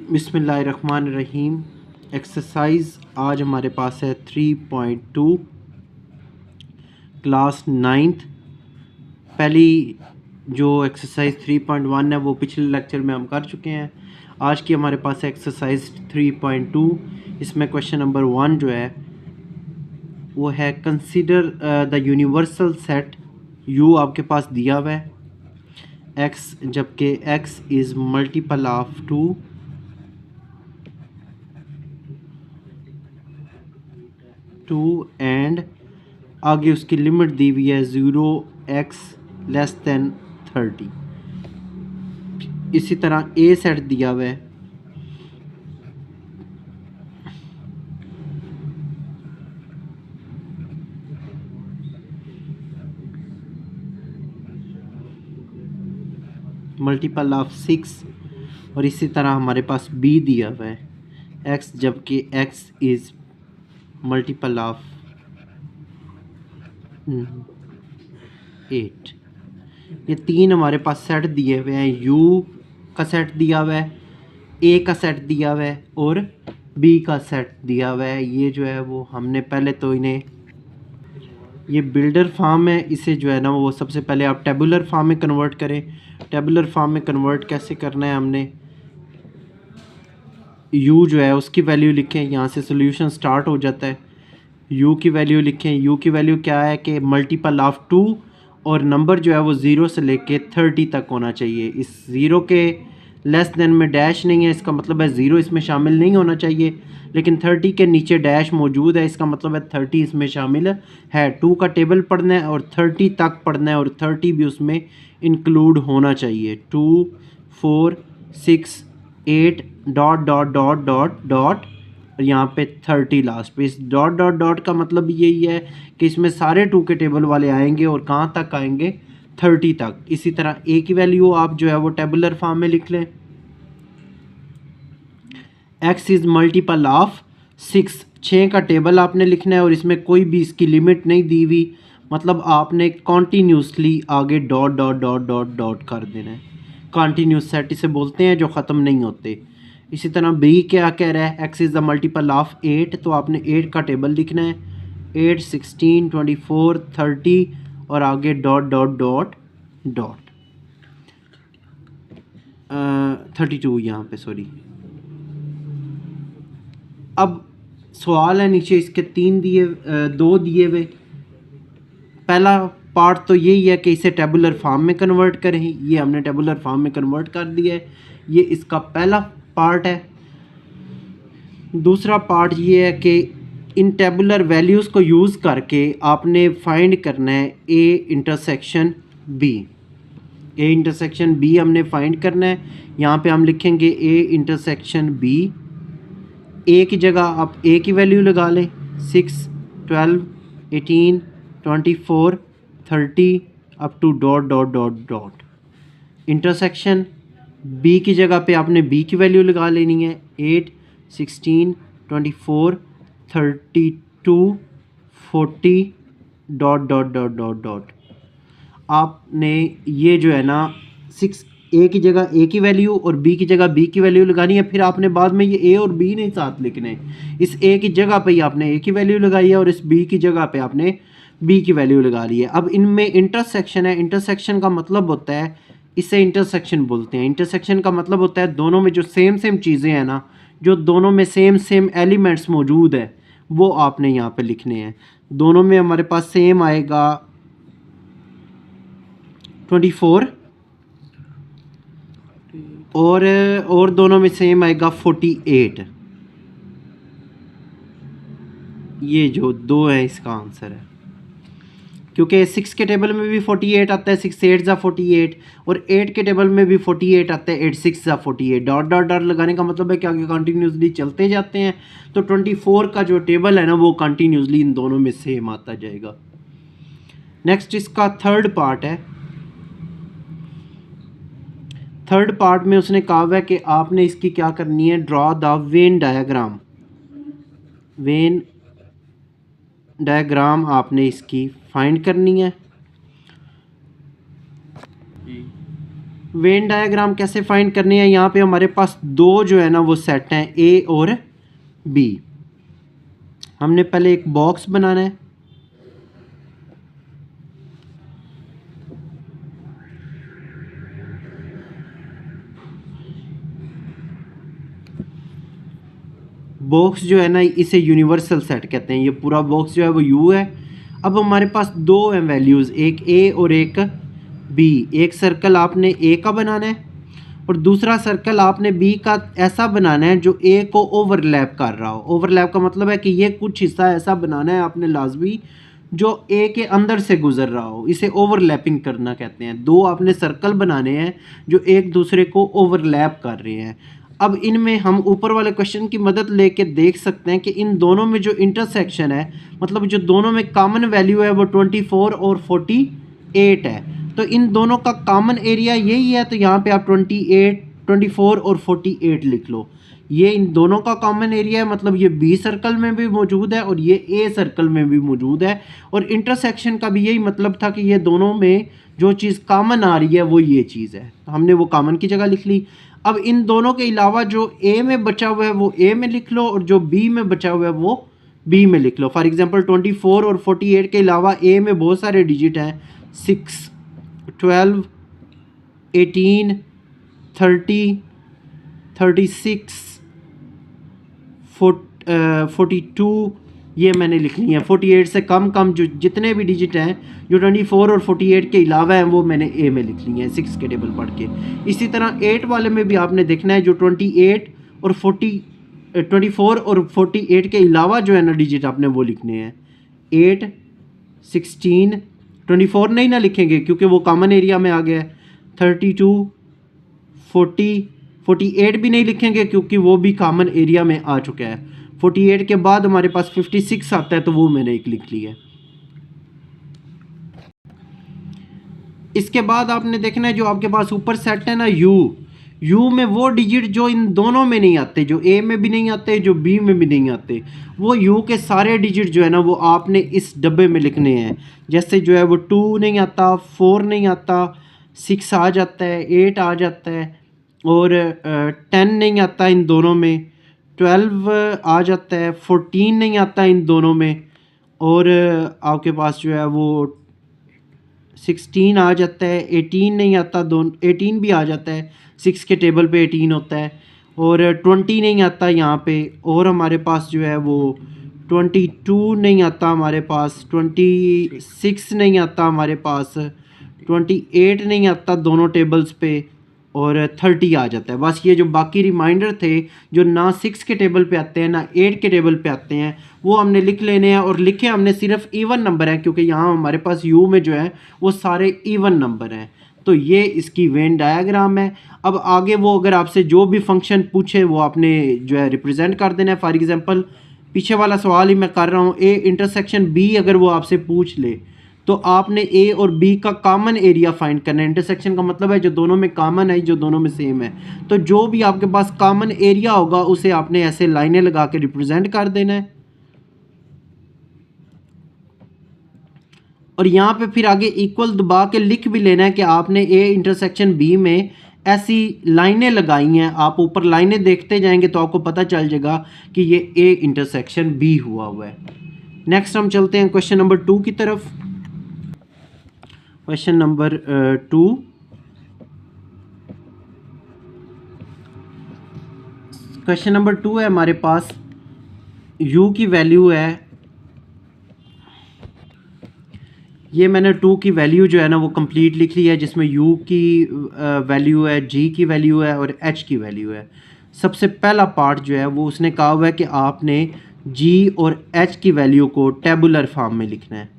बिस्मिल्लाहिर्रहमानिर्रहीम। एक्सरसाइज आज हमारे पास है 3.2 क्लास 9th। पहली जो एक्सरसाइज 3.1 है वो पिछले लेक्चर में हम कर चुके हैं। आज की हमारे पास है एक्सरसाइज 3.2। इसमें क्वेश्चन नंबर 1 जो है वो है consider the universal set you आपके पास दिया हुआ है एक्स, जबकि x is multiple of 2 and आगे उसकी लिमिट दी हुई है 0x <30। इसी तरह ए सेट दिया हुआ है मल्टीपल ऑफ 6 और इसी तरह हमारे पास बी दिया हुआ है एक्स, जबकि एक्स इज़ मल्टीपल ऑफ 8। ये तीन हमारे पास सेट दिए हुए हैं। यू का सेट दिया हुआ है, ए का सेट दिया हुआ है और बी का सेट दिया हुआ है। ये जो है वो हमने पहले तो इन्हें, ये बिल्डर फॉर्म है, इसे जो है ना वो सबसे पहले आप टेबुलर फॉर्म में कन्वर्ट करें। टेबुलर फॉर्म में कन्वर्ट कैसे करना है, हमने यू जो है उसकी वैल्यू लिखें, यहाँ से सोल्यूशन स्टार्ट हो जाता है। यू की वैल्यू लिखें। यू की वैल्यू क्या है कि मल्टीपल ऑफ 2 और नंबर जो है वो 0 से लेके 30 तक होना चाहिए। इस 0 के लेस देन में डैश नहीं है, इसका मतलब है 0 इसमें शामिल नहीं होना चाहिए, लेकिन 30 के नीचे डैश मौजूद है, इसका मतलब है 30 इसमें शामिल है। 2 का टेबल पढ़ना है और 30 तक पढ़ना है और 30 भी उसमें इंक्लूड होना चाहिए। 2 4 6 8 dot dot dot dot dot और यहाँ पे 30 लास्ट पे। इस डॉट डॉट डॉट का मतलब यही है कि इसमें सारे 2 के टेबल वाले आएंगे और कहाँ तक आएंगे, 30 तक। इसी तरह ए की वैल्यू आप जो है वो टेबुलर फॉर्म में लिख लें। एक्स इज़ मल्टीपल ऑफ 6 का टेबल आपने लिखना है और इसमें कोई भी इसकी लिमिट नहीं दी हुई, मतलब आपने कॉन्टीन्यूसली आगे dot dot dot dot dot कर देना है। कॉन्टीन्यूस सेट इसे बोलते हैं जो ख़त्म नहीं होते। इसी तरह बी क्या कह रहा है, x is the multiple of 8, तो आपने 8 का टेबल लिखना है। 8 16 24 30 और आगे डॉट डॉट डॉट डॉट 32 यहाँ पे, सॉरी। अब सवाल है नीचे इसके 2 दिए हुए। पहला पार्ट तो यही है कि इसे टेबुलर फॉर्म में कन्वर्ट करें। ये हमने टेबुलर फॉर्म में कन्वर्ट कर दिया है, ये इसका पहला पार्ट है। दूसरा पार्ट ये है कि इन टेबुलर वैल्यूज़ को यूज़ करके आपने फाइंड करना है A intersection B. A intersection B हमने फाइंड करना है। यहाँ पे हम लिखेंगे ए इंटरसेक्शन बी। ए की जगह आप ए की वैल्यू लगा लें, 6 12 18 24 30 up to dot dot dot dot. Intersection B की जगह पे आपने बी की वैल्यू लगा लेनी है, 8 16 24 32 40 dot dot dot dot dot. आपने ये जो है ना 6 ए की जगह ए की वैल्यू और बी की जगह बी की वैल्यू लगानी है। फिर आपने बाद में ये ए और बी नहीं साथ लिखने, इस ए की जगह पे ही आपने ए की वैल्यू लगाई है और इस बी की जगह पे आपने बी की वैल्यू लगा ली है। अब इनमें इंटरसेक्शन है। इंटरसेक्शन का मतलब होता है, इसे इंटरसेक्शन बोलते हैं। इंटरसेक्शन का मतलब होता है दोनों में जो सेम सेम चीज़ें हैं ना, जो दोनों में सेम सेम एलिमेंट्स मौजूद है, वो आपने यहाँ पे लिखने हैं। दोनों में हमारे पास सेम आएगा 24 और दोनों में सेम आएगा 48। ये जो 2 है इसका आंसर है, क्योंकि 6 के टेबल में भी 48 आता है, 6 8 ज़ा 48, और 8 के टेबल में भी 48 आता है, 8 6 ज़ा 48। डॉट डॉट डॉट लगाने का मतलब है कि आगे कंटिन्यूसली चलते जाते हैं, तो 24 का जो टेबल है ना वो कंटिन्यूसली इन दोनों में सेम आता जाएगा। नेक्स्ट इसका थर्ड पार्ट है। थर्ड पार्ट में उसने कहा हुआ है कि आपने इसकी क्या करनी है, draw the Venn diagram. Venn diagram आपने इसकी फाइंड करनी है। वेन डायग्राम कैसे फाइंड करनी है, यहाँ पे हमारे पास दो जो है ना वो सेट हैं, ए और बी। हमने पहले एक बॉक्स बनाना है, बॉक्स जो है ना इसे यूनिवर्सल सेट कहते हैं। ये पूरा बॉक्स जो है वो यू है। अब हमारे पास दो हैं वैल्यूज़, एक ए और एक बी। एक सर्कल आपने ए का बनाना है और दूसरा सर्कल आपने बी का ऐसा बनाना है जो ए को ओवरलैप कर रहा हो। ओवरलैप का मतलब है कि ये कुछ हिस्सा ऐसा बनाना है आपने लाजमी जो ए के अंदर से गुजर रहा हो, इसे ओवरलैपिंग करना कहते हैं। दो आपने सर्कल बनाने हैं जो एक दूसरे को ओवरलैप कर रहे हैं। अब इनमें हम ऊपर वाले क्वेश्चन की मदद लेके देख सकते हैं कि इन दोनों में जो इंटरसेक्शन है, मतलब जो दोनों में कॉमन वैल्यू है वो 24 और 48 है। तो इन दोनों का कॉमन एरिया यही है, तो यहाँ पे आप 24 और 48 लिख लो। ये इन दोनों का कॉमन एरिया है, मतलब ये बी सर्कल में भी मौजूद है और ये ए सर्कल में भी मौजूद है। और इंटरसेक्शन का भी यही मतलब था कि ये दोनों में जो चीज़ कॉमन आ रही है वो ये चीज़ है, तो हमने वो कॉमन की जगह लिख ली। अब इन दोनों के अलावा जो ए में बचा हुआ है वो ए में लिख लो और जो बी में बचा हुआ है वो बी में लिख लो। फॉर एग्जांपल 24 और 48 के अलावा ए में बहुत सारे डिजिट हैं, 6, 12, 18, 30, 36, 42 ये मैंने लिख ली है। 48 से कम जो जितने भी डिजिट हैं जो 24 और 48 के अलावा हैं वो मैंने ए में लिख ली हैं 6 के टेबल पढ़ के। इसी तरह 8 वाले में भी आपने देखना है जो 24 और 48 के अलावा जो है ना डिजिट आपने वो लिखने हैं। 8, 16, 24 नहीं ना लिखेंगे क्योंकि वो कॉमन एरिया में आ गया है। 32, 40, 48 भी नहीं लिखेंगे क्योंकि वो भी कॉमन एरिया में आ चुका है। 48 के बाद हमारे पास 56 आता है, तो वो मैंने एक लिख लिया है। इसके बाद आपने देखना है जो आपके पास ऊपर सेट है ना यू में वो डिजिट जो इन दोनों में नहीं आते, जो ए में भी नहीं आते जो बी में भी नहीं आते, वो यू के सारे डिजिट जो है ना वो आपने इस डब्बे में लिखने हैं। जैसे जो है वो 2 नहीं आता, 4 नहीं आता, 6 आ जाता है, 8 आ जाता है और 10 नहीं आता इन दोनों में, 12 आ जाता है, 14 नहीं आता इन दोनों में और आपके पास जो है वो 16 आ जाता है, 18 नहीं आता, 18 भी आ जाता है, 6 के टेबल पे 18 होता है और 20 नहीं आता यहाँ पे। और हमारे पास जो है वो 22 नहीं आता हमारे पास, 26 नहीं आता हमारे पास, 28 नहीं आता दोनों टेबल्स पे और 30 आ जाता है। बस ये जो बाकी रिमाइंडर थे जो ना 6 के टेबल पे आते हैं ना 8 के टेबल पे आते हैं वो हमने लिख लेने हैं। और लिखे हमने सिर्फ इवन नंबर हैं क्योंकि यहाँ हमारे पास यू में जो है वो सारे इवन नंबर हैं। तो ये इसकी वेन डायग्राम है। अब आगे वो अगर आपसे जो भी फंक्शन पूछे वो आपने जो है रिप्रेजेंट कर देना है। फॉर एग्जांपल पीछे वाला सवाल ही मैं कर रहा हूँ, ए इंटरसेक्शन बी अगर वो आपसे पूछ ले तो आपने ए और बी का कॉमन एरिया फाइंड करना है। इंटरसेक्शन का मतलब है जो दोनों में कॉमन है, जो दोनों में सेम है। तो जो भी आपके पास कॉमन एरिया होगा उसे आपने ऐसे लाइनें लगा के रिप्रेजेंट कर देना है। और यहाँ पे फिर आगे इक्वल दबा के लिख भी लेना है कि आपने ए इंटरसेक्शन बी में ऐसी लाइनें लगाई हैं। आप ऊपर लाइनें देखते जाएंगे तो आपको पता चल जाएगा कि ये ए इंटरसेक्शन बी हुआ है। नेक्स्ट हम चलते हैं क्वेश्चन नंबर 2 की तरफ। क्वेश्चन नंबर 2, क्वेश्चन नंबर 2 है हमारे पास, u की वैल्यू है, ये मैंने 2 की वैल्यू जो है ना वो कंप्लीट लिख ली है जिसमें u की वैल्यू है, g की वैल्यू है और h की वैल्यू है। सबसे पहला पार्ट जो है वो उसने कहा हुआ है कि आपने g और h की वैल्यू को टेबुलर फॉर्म में लिखना है।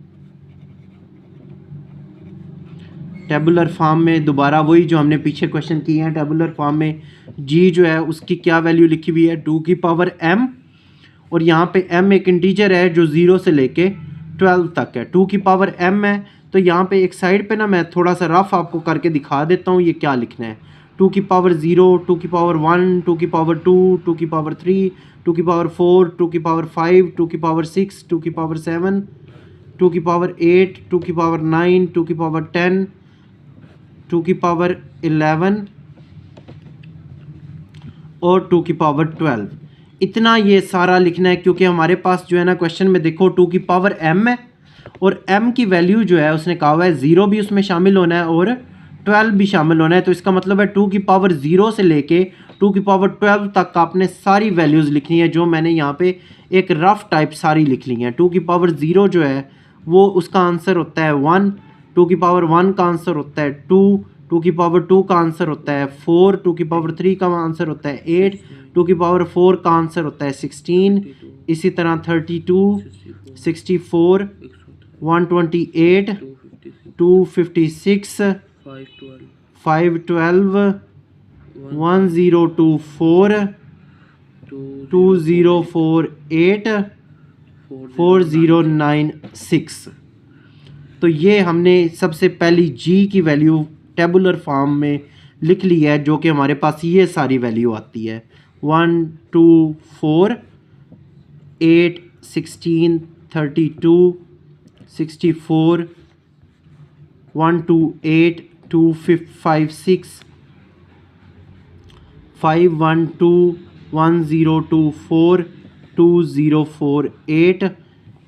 टेबुलर फॉर्म में दोबारा वही जो हमने पीछे क्वेश्चन किए हैं। टेबुलर फॉर्म में g जो है उसकी क्या वैल्यू लिखी हुई है, 2 की पावर m और यहाँ पे m एक इंटीजर है जो 0 से लेके 12 तक है। 2 की पावर m है तो यहाँ पे एक साइड पे ना मैं थोड़ा सा रफ आपको करके दिखा देता हूँ ये क्या लिखना है। 2 की पावर 0, 2 की पावर 1, 2 की पावर 2, 2 की पावर 3, 2 की पावर 4, 2 की पावर 5, 2 की पावर 6, 2 की पावर 7, 2 की पावर 8, 2 की पावर 9, 2 की पावर 10, 2 की पावर 11 और 2 की पावर 12, इतना ये सारा लिखना है, क्योंकि हमारे पास जो है ना क्वेश्चन में देखो 2 की पावर m है और m की वैल्यू जो है उसने कहा हुआ है 0 भी उसमें शामिल होना है और 12 भी शामिल होना है। तो इसका मतलब है 2 की पावर 0 से लेके 2 की पावर 12 तक आपने सारी वैल्यूज़ लिखनी है, जो मैंने यहाँ पे एक रफ टाइप सारी लिख ली हैं। 2 की पावर 0 जो है वो उसका आंसर होता है 1, 2 की पावर 1 का आंसर होता है 2, 2 की पावर 2 का आंसर होता है 4, 2 की पावर 3 का आंसर होता है 8, 2 की पावर 4 का आंसर होता है 16, इसी तरह 32, 64, 128, 256, 512, 1024, 2048, 4096। तो ये हमने सबसे पहली जी की वैल्यू टेबुलर फॉर्म में लिख ली है, जो कि हमारे पास ये सारी वैल्यू आती है 1, 2, 4, 8, 16, 32, 64, 128, 256, 512, 1024, 2048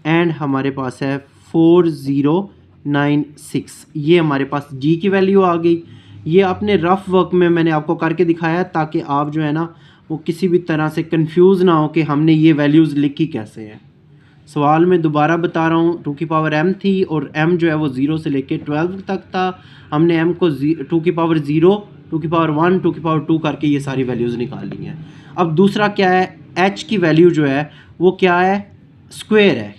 एंड हमारे पास है 4096। ये हमारे पास जी की वैल्यू आ गई। ये अपने रफ वर्क में मैंने आपको करके दिखाया ताकि आप जो है ना वो किसी भी तरह से कंफ्यूज ना हो कि हमने ये वैल्यूज़ लिखी कैसे हैं। सवाल में दोबारा बता रहा हूँ, 2 की पावर m थी और m जो है वो 0 से लेके 12 तक था। हमने m को 2 की पावर 0, 2 की पावर 1, 2 की पावर 2 करके ये सारी वैल्यूज़ निकाल ली हैं। अब दूसरा क्या है, h की वैल्यू जो है वो क्या है, स्क्वायर है।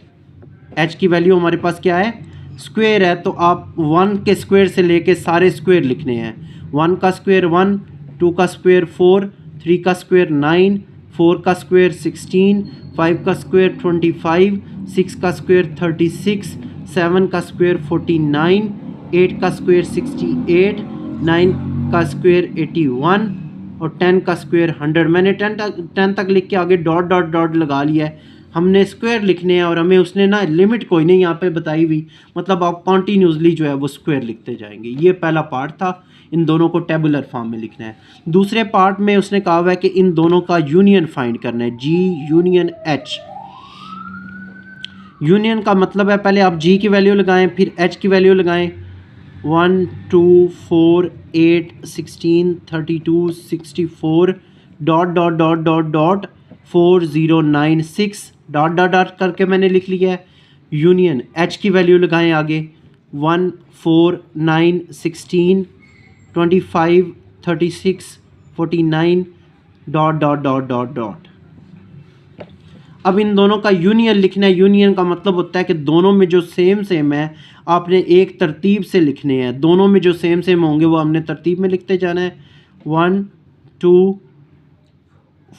h की वैल्यू हमारे पास क्या है, स्क्वायर है। तो आप 1 के स्क्वायर से लेके सारे स्क्वायर लिखने हैं। 1 का स्क्वायर 1, 2 का स्क्वायर 4, 3 का स्क्वायर 9, 4 का स्क्वायर 16, 5 का स्क्वायर 25, 6 का स्क्वायर 36, 7 का स्क्वायर 49, 8 का स्क्वायर 68, 9 का स्क्वायर 81 और 10 का स्क्वायर 100। मैंने 10 तक लिख के आगे डॉट डॉट डॉट लगा लिया है। हमने स्क्वायर लिखने हैं और हमें उसने ना लिमिट कोई नहीं यहाँ पे बताई हुई, मतलब आप कॉन्टीन्यूसली जो है वो स्क्वायर लिखते जाएंगे। ये पहला पार्ट था, इन दोनों को टेबुलर फॉर्म में लिखना है। दूसरे पार्ट में उसने कहा हुआ है कि इन दोनों का यूनियन फाइंड करना है, जी यूनियन एच। यूनियन का मतलब है पहले आप जी की वैल्यू लगाएं फिर एच की वैल्यू लगाएं। 1, 2, 4, 8, 16, 32, 64 dot dot dot dot dot 4096 dot dot dot करके मैंने लिख लिया है। यूनियन एच की वैल्यू लगाएं आगे 1, 4, 9, 16, 25, 36, 49 dot dot dot dot dot. अब इन दोनों का यूनियन लिखना है। यूनियन का मतलब होता है कि दोनों में जो सेम सेम है आपने एक तरतीब से लिखने हैं। दोनों में जो सेम सेम होंगे वो हमने तरतीब में लिखते जाना है। 1, 2,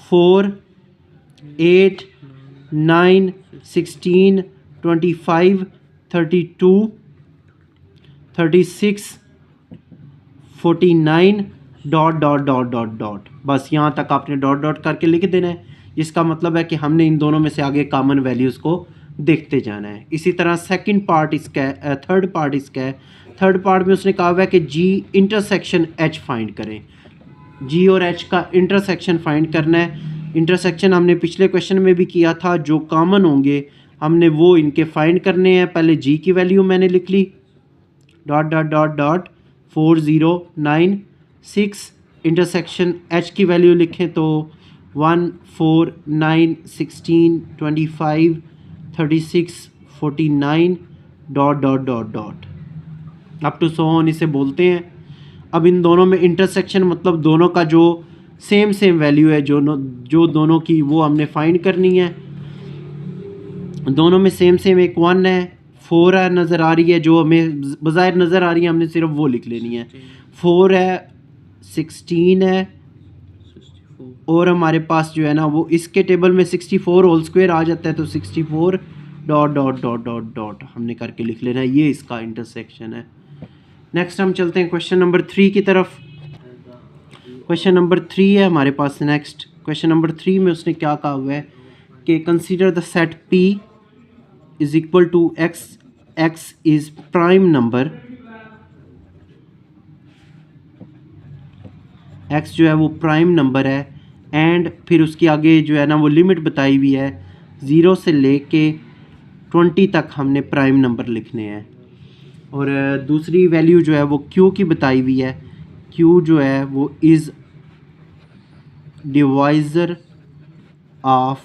4, 8, 9, 16, 25, 32, 36, 49 dot dot dot dot dot. बस यहाँ तक आपने डॉट डॉट करके लिख देना है, जिसका मतलब है कि हमने इन दोनों में से आगे कॉमन वैल्यूज़ को देखते जाना है। इसी तरह सेकंड पार्ट इसका है, थर्ड पार्ट इसका है। थर्ड पार्ट में उसने कहा हुआ है कि जी इंटरसेक्शन एच फाइंड करें। जी और एच का इंटरसेक्शन फाइंड करना है। इंटरसेक्शन हमने पिछले क्वेश्चन में भी किया था, जो कॉमन होंगे हमने वो इनके फाइंड करने हैं। पहले जी की वैल्यू मैंने लिख ली dot dot dot dot 4096। Intersection H की वैल्यू लिखें तो 1, 4, 9, 16, 25, 36, 49 dot dot dot dot up to so on इसे बोलते हैं। अब इन दोनों में इंटरसेक्शन मतलब दोनों का जो सेम सेम वैल्यू है, जो दोनों की वो हमने फाइंड करनी है। दोनों में सेम सेम एक 1 है, 4 है नज़र आ रही है, जो हमें बज़ाहिर नज़र आ रही है, हमने सिर्फ वो लिख लेनी है। 4 है, 16 है और हमारे पास जो है ना वो इसके टेबल में 64 होल स्क्वायर आ जाता है, तो 64 dot dot dot dot dot हमने करके लिख लेना है। ये इसका इंटरसेक्शन है। नेक्स्ट हम चलते हैं क्वेश्चन नंबर 3 की तरफ। क्वेश्चन नंबर 3 है हमारे पास नेक्स्ट। क्वेश्चन नंबर 3 में उसने क्या कहा हुआ है कि consider the set P is equal to x, x is prime number x जो है वो प्राइम नंबर है, एंड फिर उसके आगे जो है ना वो लिमिट बताई हुई है 0 से लेके 20 तक हमने प्राइम नंबर लिखने हैं। और दूसरी वैल्यू जो है वो क्यू की बताई हुई है, क्यू जो है वो इज़ डिवाइज़र ऑफ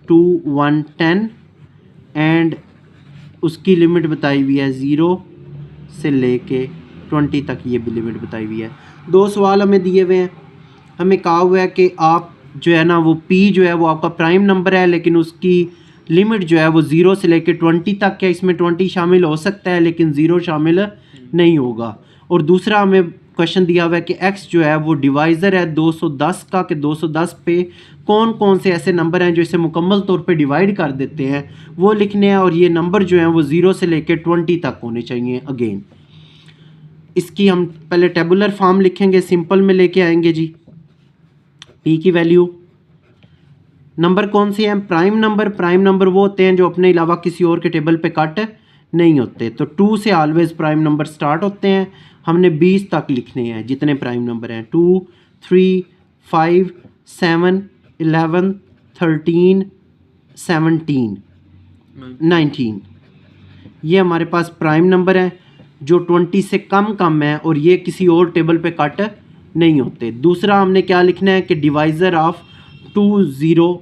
2 1 10 एंड उसकी लिमिट बताई हुई है 0 से लेके 20 तक, ये भी लिमिट बताई हुई है। दो सवाल हमें दिए हुए हैं, हमें कहा हुआ है कि आप जो है ना वो p जो है वो आपका प्राइम नंबर है, लेकिन उसकी लिमिट जो है वो 0 से लेके 20 तक है। इसमें 20 शामिल हो सकता है लेकिन 0 शामिल नहीं होगा। और दूसरा हमें क्वेश्चन दिया हुआ है कि x जो है वो डिवाइज़र है 210 का, कि 210 पे कौन कौन से ऐसे नंबर हैं जो इसे मुकम्मल तौर पे डिवाइड कर देते हैं वो लिखने हैं, और ये नंबर जो हैं वो 0 से लेके 20 तक होने चाहिए। अगेन इसकी हम पहले टेबुलर फॉर्म लिखेंगे, सिंपल में लेके आएंगे जी। p की वैल्यू, नंबर कौन से हैं? Prime number. प्राइम नंबर वो होते हैं जो अपने अलावा किसी और के टेबल पे कट नहीं होते, तो 2 से ऑलवेज प्राइम नंबर स्टार्ट होते हैं। हमने 20 तक लिखने हैं जितने प्राइम नंबर हैं, 2 3 5 7 11 13 17 19, ये हमारे पास प्राइम नंबर हैं जो 20 से कम है और ये किसी और टेबल पे कट नहीं होते। दूसरा हमने क्या लिखना है कि डिवाइज़र ऑफ 210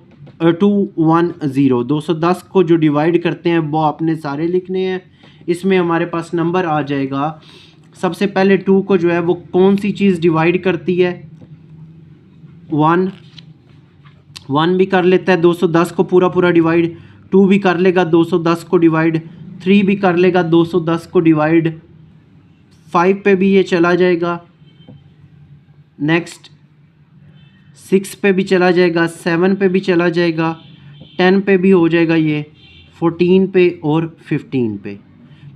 210 को जो डिवाइड करते हैं वो आपने सारे लिखने हैं। इसमें हमारे पास नंबर आ जाएगा, सबसे पहले 2 को जो है वो कौन सी चीज़ डिवाइड करती है? 1 भी कर लेता है 210 को पूरा डिवाइड, 2 भी कर लेगा 210 को डिवाइड, 3 भी कर लेगा 210 को डिवाइड, 5 पे भी ये चला जाएगा, नेक्स्ट 6 पे भी चला जाएगा, 7 पे भी चला जाएगा, 10 पे भी हो जाएगा, ये 14 पे और 15 पे।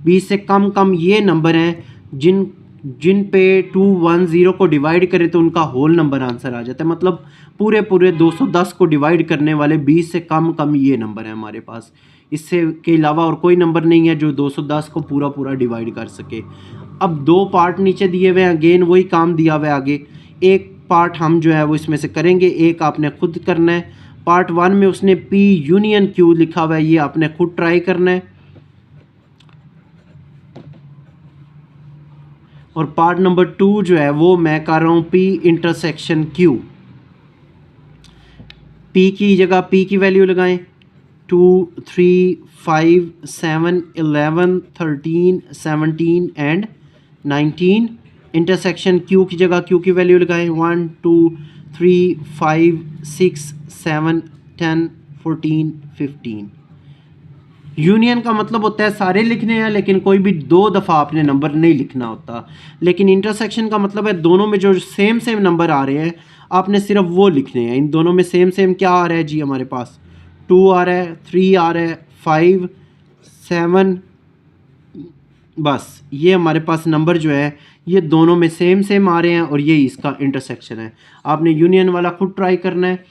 20 से कम ये नंबर हैं जिन पे 210 को डिवाइड करें तो उनका होल नंबर आंसर आ जाता है। मतलब पूरे 210 को डिवाइड करने वाले 20 से कम ये नंबर है हमारे पास। इससे के अलावा और कोई नंबर नहीं है जो 210 को पूरा डिवाइड कर सके। अब 2 पार्ट नीचे दिए हुए हैं, अगेन वही काम दिया हुआ है आगे। एक पार्ट हम जो है वो इसमें से करेंगे, एक आपने खुद करना है। पार्ट 1 में उसने P यूनियन Q लिखा हुआ है, ये आपने खुद ट्राई करना है। और पार्ट नंबर 2 जो है वो मैं कर रहा हूँ P इंटरसेक्शन Q। P की जगह P की वैल्यू लगाएं, 2 3 5 7 11 13 17 एंड 19। इंटरसेक्शन Q की जगह Q की वैल्यू लगाएं, 1 2 3 5 6 7 10 14 15। यूनियन का मतलब होता है सारे लिखने हैं लेकिन कोई भी 2 दफ़ा आपने नंबर नहीं लिखना होता। लेकिन इंटरसेक्शन का मतलब है दोनों में जो सेम नंबर आ रहे हैं आपने सिर्फ वो लिखने हैं। इन दोनों में सेम क्या आ रहा है जी? हमारे पास 2 आ रहा है, 3 आ रहा है, 5 7, बस ये हमारे पास नंबर जो है ये दोनों में सेम आ रहे हैं और ये इसका इंटरसेक्शन है। आपने यूनियन वाला खुद ट्राई करना है।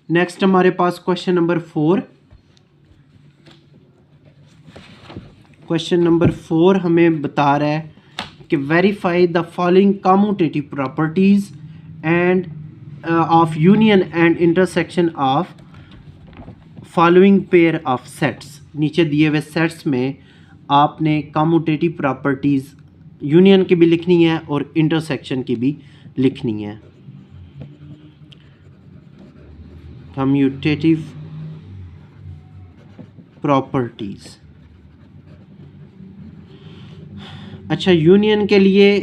नेक्स्ट हमारे पास क्वेश्चन नंबर 4। क्वेश्चन नंबर 4 हमें बता रहा है कि verify the following commutative properties end of union and intersection of following pair of sets. नीचे दिए हुए सेट्स में आपने कम्यूटेटिव प्रॉपर्टीज़ यूनियन की भी लिखनी है और इंटरसेक्शन की भी लिखनी है। कम्यूटेटिव प्रॉपर्टीज़, अच्छा यूनियन के लिए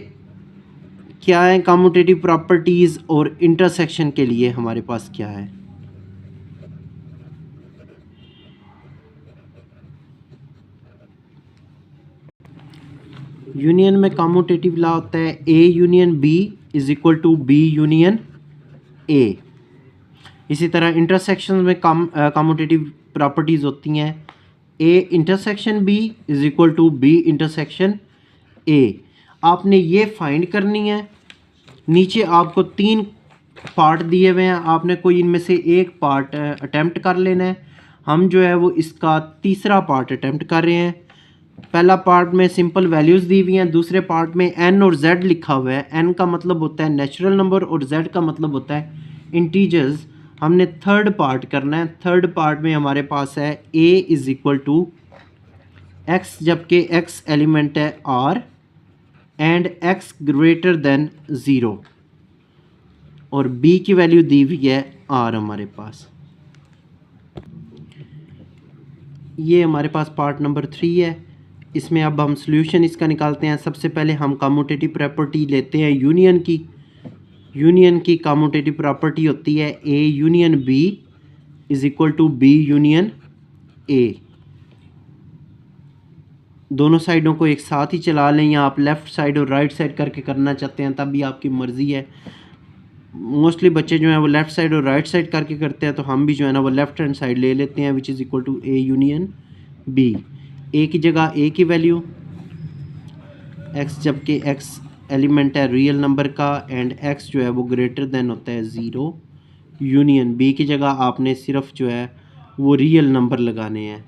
क्या है कम्यूटेटिव प्रॉपर्टीज़ और इंटरसेक्शन के लिए हमारे पास क्या है? यूनियन में कम्यूटेटिव लॉ होता है A union B is equal to B union A। इसी तरह इंटरसेक्शन में कम्यूटेटिव प्रॉपर्टीज़ होती हैं A intersection B is equal to B intersection A। आपने ये फाइंड करनी है। नीचे आपको 3 पार्ट दिए हुए हैं, आपने कोई इनमें से एक पार्ट अटेम्प्ट कर लेना है। हम जो है वो इसका तीसरा पार्ट अटेम्प्ट कर रहे हैं। पहला पार्ट में सिंपल वैल्यूज़ दी हुई हैं, दूसरे पार्ट में n और z लिखा हुआ है। n का मतलब होता है नेचुरल नंबर और z का मतलब होता है इंटीजर्स। हमने थर्ड पार्ट करना है। थर्ड पार्ट में हमारे पास है a is equal to x, जबकि x एलिमेंट है r and x greater than 0 और b की वैल्यू दी हुई है r हमारे पास। ये हमारे पास पार्ट नंबर 3 है। इसमें अब हम सॉल्यूशन इसका निकालते हैं। सबसे पहले हम कम्यूटेटिव प्रॉपर्टी लेते हैं यूनियन की। यूनियन की कम्यूटेटिव प्रॉपर्टी होती है a union b is equal to b union a। दोनों साइडों को एक साथ ही चला लें, या आप लेफ़्ट साइड और राइट साइड करके करना चाहते हैं तब भी आपकी मर्ज़ी है। मोस्टली बच्चे जो हैं वो लेफ़्ट साइड और राइट साइड करके करते हैं, तो हम भी जो है ना वो लेफ़्ट हैंड साइड ले लेते हैं, which is equal to a union b। a की जगह a की वैल्यू x, जबकि x एलिमेंट है रियल नंबर का एंड x जो है वो ग्रेटर देन होता है 0 यूनियन b की जगह आपने सिर्फ जो है वो रियल नंबर लगाने हैं।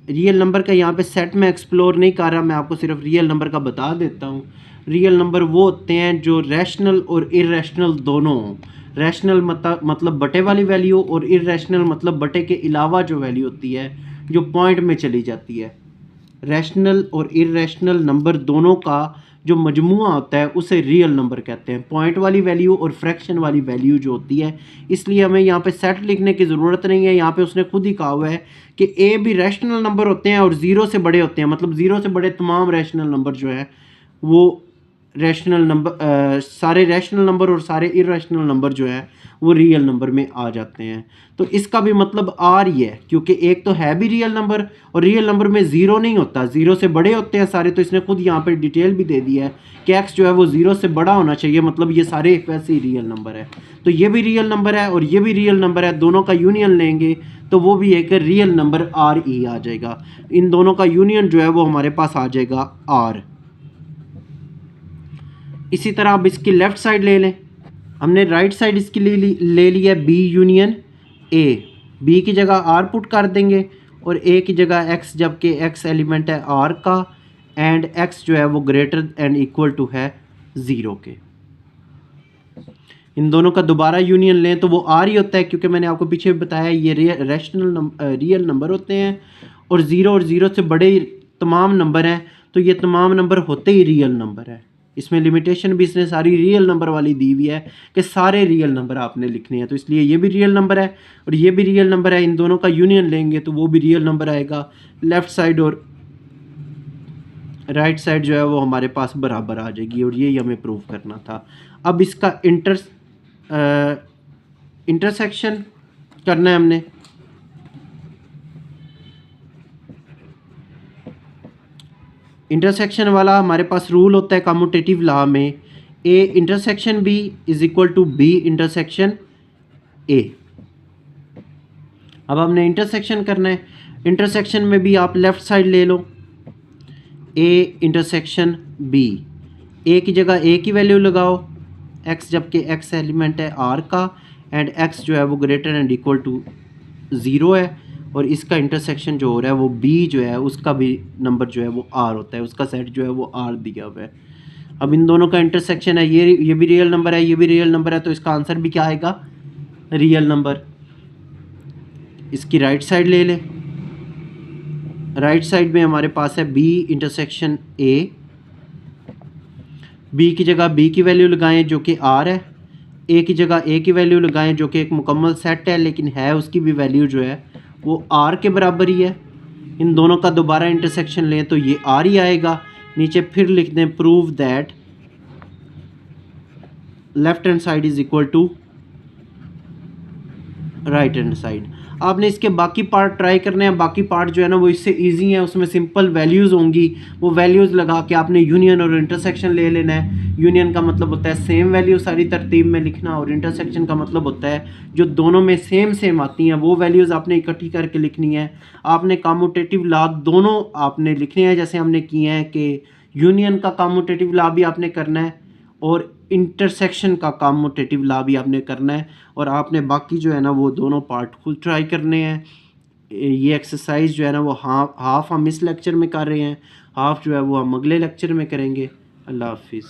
रियल नंबर का यहाँ पे सेट में एक्सप्लोर नहीं कर रहा, मैं आपको सिर्फ रियल नंबर का बता देता हूँ। रियल नंबर वो होते हैं जो रैशनल और इरेशनल दोनों हों। रैशनल मतलब बटे वाली वैल्यू, और इरेशनल मतलब बटे के अलावा जो वैल्यू होती है जो पॉइंट में चली जाती है। रैशनल और इरेशनल नंबर दोनों का जो मजमुआ होता है उसे रियल नंबर कहते हैं। पॉइंट वाली वैल्यू और फ्रैक्शन वाली वैल्यू जो होती है, इसलिए हमें यहाँ पे सेट लिखने की ज़रूरत नहीं है। यहाँ पे उसने खुद ही कहा हुआ है कि ए भी रैशनल नंबर होते हैं और ज़ीरो से बड़े होते हैं, मतलब ज़ीरो से बड़े तमाम रैशनल नंबर जो है वो रैशनल नंबर, सारे रैशनल नंबर और सारे इरेशनल नंबर जो है वो रियल नंबर में आ जाते हैं। तो इसका भी मतलब आर ही है, क्योंकि एक तो है भी रियल नंबर और रियल नंबर में ज़ीरो नहीं होता, ज़ीरो से बड़े होते हैं सारे। तो इसने खुद यहाँ पर डिटेल भी दे दी है कि एक्स जो है वो ज़ीरो से बड़ा होना चाहिए, मतलब ये सारे वैसे ही रियल नंबर है। तो ये भी रियल नंबर है और ये भी रियल नंबर है, दोनों का यूनियन लेंगे तो वो भी एक रियल नंबर आर ई आ जाएगा। इन दोनों का यूनियन जो है वो हमारे पास आ जाएगा आर। इसी तरह अब इसकी लेफ़्ट साइड ले लें। हमने राइट साइड इसकी ले ली है बी यूनियन ए। बी की जगह आर पुट कर देंगे और ए की जगह एक्स, जबकि एक्स एलिमेंट है आर का एंड एक्स जो है वो ग्रेटर एंड इक्वल टू है 0 के। इन दोनों का दोबारा यूनियन लें तो वो आर ही होता है, क्योंकि मैंने आपको पीछे बताया ये रियल नंबर होते हैं और ज़ीरो से बड़े तमाम नंबर हैं, तो ये तमाम नंबर होते ही रियल नंबर है। इसमें लिमिटेशन भी इसने सारी रियल नंबर वाली दी हुई है कि सारे रियल नंबर आपने लिखने हैं, तो इसलिए ये भी रियल नंबर है और ये भी रियल नंबर है। इन दोनों का यूनियन लेंगे तो वो भी रियल नंबर आएगा। लेफ़्ट साइड और राइट साइड जो है वो हमारे पास बराबर आ जाएगी, और यही हमें प्रूव करना था। अब इसका इंटरसेक्शन करना है हमने। इंटरसेक्शन वाला हमारे पास रूल होता है कम्यूटेटिव लॉ में, A intersection B is equal to B intersection A. अब हमने इंटरसेक्शन करना है। इंटरसेक्शन में भी आप लेफ़्ट साइड ले लो, ए इंटरसेक्शन बी। ए की जगह ए की वैल्यू लगाओ एक्स, जबकि एक्स एलिमेंट है आर का एंड एक्स जो है वो ग्रेटर एंड इक्वल टू 0 है, और इसका इंटरसेक्शन जो हो रहा है वो बी जो है उसका भी नंबर जो है वो आर होता है, उसका सेट जो है वो आर दिया हुआ है। अब इन दोनों का इंटरसेक्शन है, ये भी रियल नंबर है, ये भी रियल नंबर है, तो इसका आंसर भी क्या आएगा? Real number. इसकी राइट साइड ले लें। राइट साइड में हमारे पास है बी इंटरसेक्शन ए। बी की जगह बी की वैल्यू लगाएं जो कि आर है, ए की जगह ए की वैल्यू लगाएं जो कि एक मुकम्मल सेट है, लेकिन है उसकी भी वैल्यू जो है वो आर के बराबर ही है। इन दोनों का दोबारा इंटरसेक्शन लें तो ये आर ही आएगा। नीचे फिर लिख दें prove that left hand side is equal to right hand side. आपने इसके बाकी पार्ट ट्राई करने हैं। बाकी पार्ट जो है ना वो इससे इजी है, उसमें सिंपल वैल्यूज़ होंगी, वो वैल्यूज़ लगा के आपने यूनियन और इंटरसेक्शन ले लेना है। यूनियन का मतलब होता है सेम वैल्यू सारी तरतीब में लिखना, और इंटरसेक्शन का मतलब होता है जो दोनों में सेम आती हैं वो वैल्यूज़ आपने इकट्ठी करके लिखनी है। आपने कम्यूटेटिव लॉ दोनों आपने लिखने हैं, जैसे हमने किए हैं कि यूनियन का कम्यूटेटिव लॉ भी आपने करना है और इंटरसेक्शन का कम्यूटेटिव लॉ भी आपने करना है, और आपने बाकी जो है ना वो दोनों पार्ट खुद ट्राई करने हैं। ये एक्सरसाइज जो है ना वो हाफ हम इस लेक्चर में कर रहे हैं, हाफ जो है वो हम अगले लेक्चर में करेंगे। अल्लाह हाफिज़।